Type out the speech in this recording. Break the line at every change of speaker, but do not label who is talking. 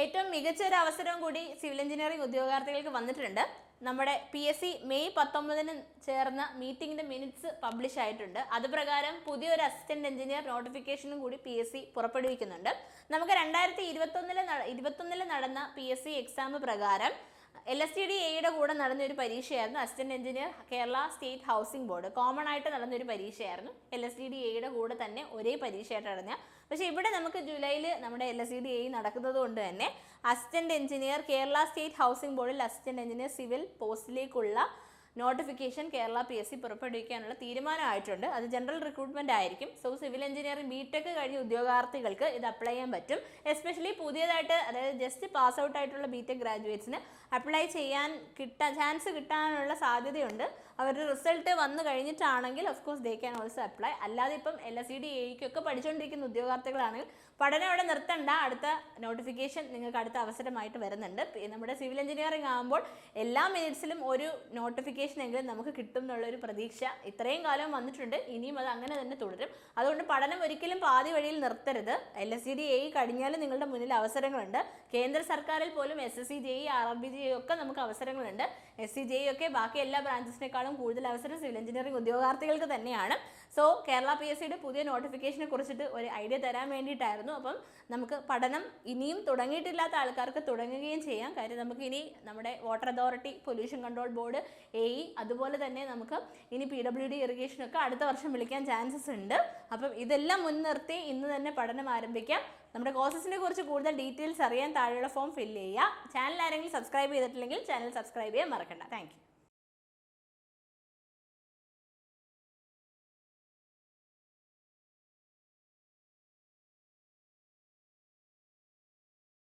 ഏറ്റവും മികച്ച ഒരു അവസരവും കൂടി സിവിൽ എഞ്ചിനീയറിംഗ് ഉദ്യോഗാർത്ഥികൾക്ക് വന്നിട്ടുണ്ട്. നമ്മുടെ PSC മെയ് 19 ചേർന്ന മീറ്റിംഗിന്റെ മിനിറ്റ്സ് പബ്ലിഷ് ആയിട്ടുണ്ട്. അതുപ്രകാരം പുതിയൊരു അസിസ്റ്റന്റ് എഞ്ചിനീയർ നോട്ടിഫിക്കേഷനും കൂടി PSC പുറപ്പെടുവിക്കുന്നുണ്ട്. നമുക്ക് 2021 നടന്ന PSC എക്സാം പ്രകാരം LSTDAയുടെ കൂടെ നടന്ന ഒരു പരീക്ഷയായിരുന്നു assistant engineer Kerala state housing board. Common ആയിട്ട് നടന്ന ഒരു പരീക്ഷയായിരുന്നു. LSTDAയുടെ കൂടെ തന്നെ ഒരേ പരീക്ഷയായിട്ട് നടന്ന. പക്ഷേ ഇവിടെ നമുക്ക് ജൂലൈയിൽ നമ്മുടെ LSTDA നടക്കുന്നത് കൊണ്ട് തന്നെ assistant engineer Kerala state housing ബോർഡിൽ അസിസ്റ്റന്റ് എഞ്ചിനീയർ സിവിൽ പോസ്റ്റിലേക്കുള്ള നോട്ടിഫിക്കേഷൻ കേരള PSC പുറപ്പെടുവിക്കാനുള്ള തീരുമാനമായിട്ടുണ്ട്. അത് ജനറൽ റിക്രൂട്ട്മെന്റ് ആയിരിക്കും. സോ സിവിൽ എഞ്ചിനീയറിംഗ് BTech കഴിഞ്ഞ ഉദ്യോഗാർത്ഥികൾക്ക് ഇത് അപ്ലൈ ചെയ്യാൻ പറ്റും. എസ്പെഷ്യലി പുതിയതായിട്ട് അതായത് ജസ്റ്റ് പാസ് ഔട്ട് ആയിട്ടുള്ള BTech ഗ്രാജുവേറ്റ്സിന് അപ്ലൈ ചെയ്യാൻ ചാൻസ് കിട്ടാനുള്ള സാധ്യതയുണ്ട്. അവരുടെ റിസൾട്ട് വന്നു കഴിഞ്ഞിട്ടാണെങ്കിൽ of course they can also apply. അല്ലാതെ ഇപ്പം LSTDAയ്ക്കൊക്കെ പഠിച്ചുകൊണ്ടിരിക്കുന്ന ഉദ്യോഗാർത്ഥികളാണെങ്കിൽ പഠനം അവിടെ നിർത്തണ്ട. അടുത്ത നോട്ടിഫിക്കേഷൻ നിങ്ങൾക്ക് അടുത്ത അവസരമായിട്ട് വരുന്നുണ്ട്. നമ്മുടെ സിവിൽ എഞ്ചിനീയറിംഗ് ആകുമ്പോൾ എല്ലാ മിനിറ്റ്സിലും ഒരു നോട്ടിഫിക്കേഷൻ എങ്കിലും നമുക്ക് കിട്ടും എന്നുള്ളൊരു പ്രതീക്ഷ ഇത്രയും കാലം വന്നിട്ടുണ്ട്. ഇനിയും അത് അങ്ങനെ തന്നെ തുടരും. അതുകൊണ്ട് പഠനം ഒരിക്കലും പാതി വഴിയിൽ നിർത്തരുത്. LSTDA കഴിഞ്ഞാലും നിങ്ങളുടെ മുന്നിൽ അവസരങ്ങളുണ്ട്. കേന്ദ്ര സർക്കാരിൽ പോലും SSC JEE RRB JEE ഒക്കെ നമുക്ക് അവസരങ്ങളുണ്ട്. SC JEE ഒക്കെ ബാക്കി എല്ലാ ബ്രാഞ്ചസിനേക്കാളും കൂടുതൽ അവസരം സിവിൽ എഞ്ചിനീയറിംഗ് ഉദ്യോഗാർത്ഥികൾക്ക് തന്നെയാണ്. സോ കേരള PSCയുടെ പുതിയ നോട്ടിഫിക്കേഷനെ കുറിച്ചിട്ട് ഒരു ഐഡിയ തരാൻ വേണ്ടിയിട്ടായിരുന്നു. അപ്പം നമുക്ക് പഠനം ഇനിയും തുടങ്ങിയിട്ടില്ലാത്ത ആൾക്കാർക്ക് തുടങ്ങുകയും ചെയ്യാം. കാര്യം നമുക്ക് ഇനി നമ്മുടെ water authority, pollution control board, AE, അതുപോലെ തന്നെ നമുക്ക് ഇനി PWD ഇറിഗേഷനൊക്കെ അടുത്ത വർഷം വിളിക്കാൻ ചാൻസസ് ഉണ്ട്. അപ്പം ഇതെല്ലാം മുൻനിർത്തി ഇന്ന് തന്നെ പഠനം ആരംഭിക്കാം. നമ്മുടെ കോഴ്സസിനെ കുറിച്ച് കൂടുതൽ ഡീറ്റെയിൽസ് അറിയാൻ താഴെയുള്ള ഫോം ഫില്ല് ചെയ്യുക. ചാനൽ ആരെങ്കിലും സബ്സ്ക്രൈബ് ചെയ്തിട്ടില്ലെങ്കിൽ ചാനൽ സബ്സ്ക്രൈബ് ചെയ്യാൻ മറക്കണ്ട. Thank you.